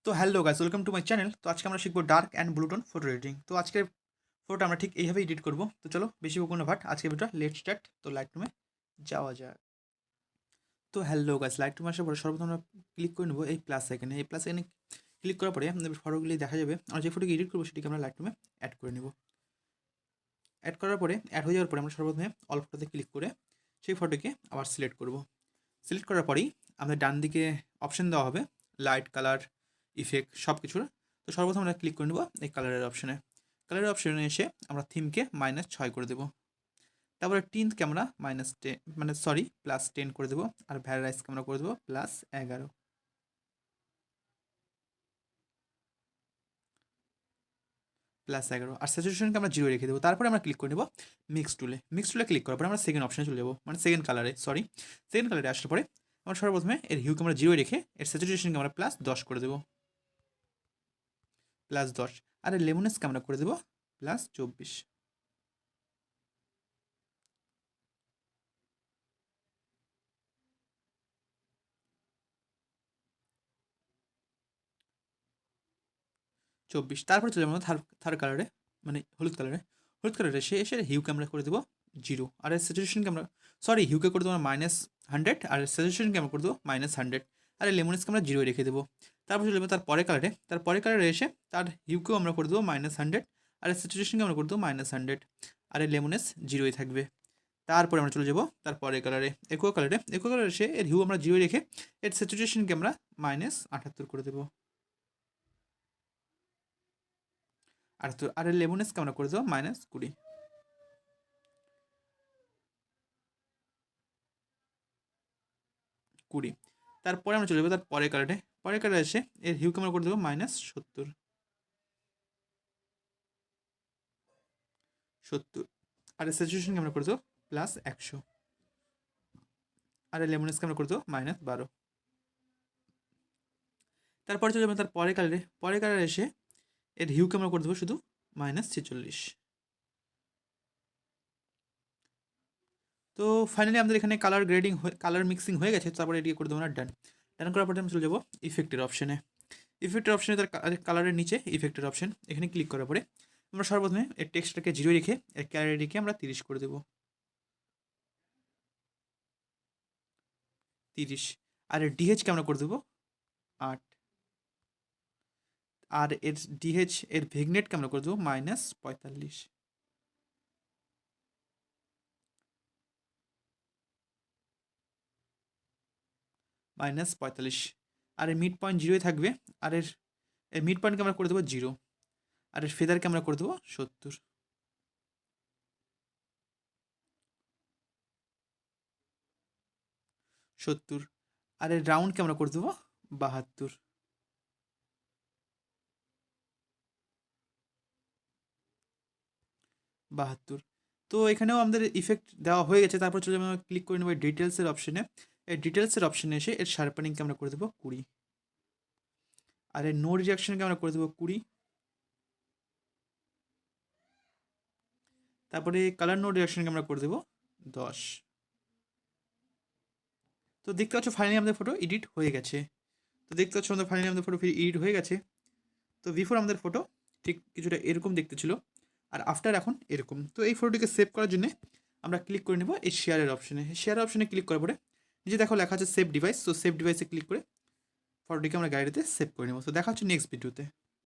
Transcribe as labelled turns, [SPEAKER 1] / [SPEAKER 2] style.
[SPEAKER 1] তো hello guys, welcome to my channel. তো আজকে আমরা শিখবো dark and blue tone photo editing. তো আজকের ফটোটা আমরা ঠিক এইভাবে এডিট করব। তো চলো বেশি বকবো না ভাট, আজকে ভিডিওটা লেট স্টার্ট। তো লাইট রুমে যাওয়া যাক। তো হ্যালো গাইস, লাইট রুমে আসার পরে সর্বপ্রথম আমরা ক্লিক করে নেবো এই প্লাস আইকনে। এই প্লাস আইকনে ক্লিক করার পরে আমাদের ফটোগুলি দেখা যাবে। আমরা যে ফটোকে এডিট করবো সেটিকে আমরা লাইট রুমে অ্যাড করে নেব। অ্যাড করার পরে অ্যাড হয়ে যাওয়ার পরে আমরা সর্বপ্রথমে অল ফটোতে ক্লিক করে সেই ফটোকে আবার সিলেক্ট করব। সিলেক্ট করার পরেই আমাদের ডান দিকে অপশন দেওয়া হবে লাইট, কালার, ইফেক্ট সব কিছুর। তো সর্বপ্রথম আমরা ক্লিক করে নেব এই কালারের অপশনে। কালারের অপশনে এসে আমরা থিমকে -6 করে দেবো। তারপরে টিনকে আমরা -10 +10 করে দেবো। আর ভ্যারাইজকে আমরা করে দেবো +11। +11 আর স্যাচুরেশনকে আমরা 0 রেখে দেবো। তারপরে আমরা ক্লিক করে নেব মিক্স টুলে। মিক্স টুলে ক্লিক করার পরে আমরা সেকেন্ড অপশনে চলে যাবো, মানে সেকেন্ড কালারে আসার পরে আমরা সর্বপ্রথমে এর হিউকে আমরা 0 রেখে এর স্যাচুরেশনকে আমরা +10 করে দেবো, +10। আর এর লেমনেসকে আমরা করে দেবো +24। তারপরে চলে যাবো থার্ড কালারে, মানে হলুদ কালারে এসে হিউকে আমরা করে দেবো 0। আর এর স্যাচুরেশনকে আমরা হিউকে করে দেবো -100। আর স্যাচুরেশনকে আমরা করে দেবো -100। আর এই লেমনেসকে আমরা 0 রেখে দেবো। তারপর চলে যাবো তার পরের কালারে এসে তার হিউকেও আমরা করে দেবো -100। আর এর স্যাচুরেশনকে আমরা করে দেবো -100। আর এই লেমনেস 0ই থাকবে। তারপরে আমরা চলে যাবো তার পরের কালারে একো কালারে এসে এর হিউ আমরা 0 রেখে এর স্যাচুরেশনকে আমরা -78 করে দেবো। আর এর লেমনেসকে আমরা করে দেবো -20। তারপরে আমরা চলে যাবো তার পরের কালারে এসে এর হিউকে আমরা করে দেবো -70। আর এর স্যাচুরেশনকে আমরা করে দেবো +100। আর এর লেমনেসকে আমরা করে দেবো -12। তারপরে চলে যাবো তার পরের কালারে এসে এর হিউকে আমরা করে দেবো শুধু -46। তো ফাইনালি আমাদের এখানে কালার মিক্সিং হয়ে গেছে। তারপরে এটিকে করে দেবো না ডান করার পরে আমি চলে যাবো ইফেক্টের অপশনে। তার কালারের নিচে ইফেক্টের অপশন, এখানে ক্লিক করার পরে আমরা সর্বপ্রথমে এর টেক্সটটাকে 0 রেখে এর ক্যালারিটিকে আমরা 30 করে দেবো, 30। আর এর ডিএইচকে আমরা করে দেবো 8। আর এর এর ভিগনেটকে আমরা করে দেবো -45। -45। আর এর মিড পয়েন্ট 0ই থাকবে। আর এর মিড পয়েন্টকে আমরা করে দেবো 0। আর এর ফেদারকে আমরা করে দেবো 70। আর এর রাউন্ডকে আমরা করে দেবো 72। তো এখানেও আমাদের ইফেক্ট দেওয়া হয়ে গেছে। তারপর চলে আমরা ক্লিক করে নেবো ডিটেলসের অপশনে। এই ডিটেলসের অপশনে এসে এর শার্পেনিংকে আমরা করে দেবো 20। আর এর নো রিজেকশনকে আমরা করে দেবো 20। তারপরে কালার নো রিজেকশনকে আমরা করে দেবো 10। তো দেখতে পাচ্ছ ফাইনালি আমাদের ফটো এডিট হয়ে গেছে। তো বিফোর আমাদের ফটো ঠিক কিছুটা এরকম দেখতে ছিল, আর আফটার এখন এরকম। তো এই ফটোটিকে সেভ করার জন্য আমরা ক্লিক করে নেব এই শেয়ারের অপশনে ক্লিক করার পরে নিচে দেখো লেখা আছে সেভ ডিভাইস। তো সেভ ডিভাইসে ক্লিক করে ফটোটিকে আমরা গ্যালারিতে সেভ করে নেব। তো দেখা হচ্ছে নেক্সট ভিডিওতে।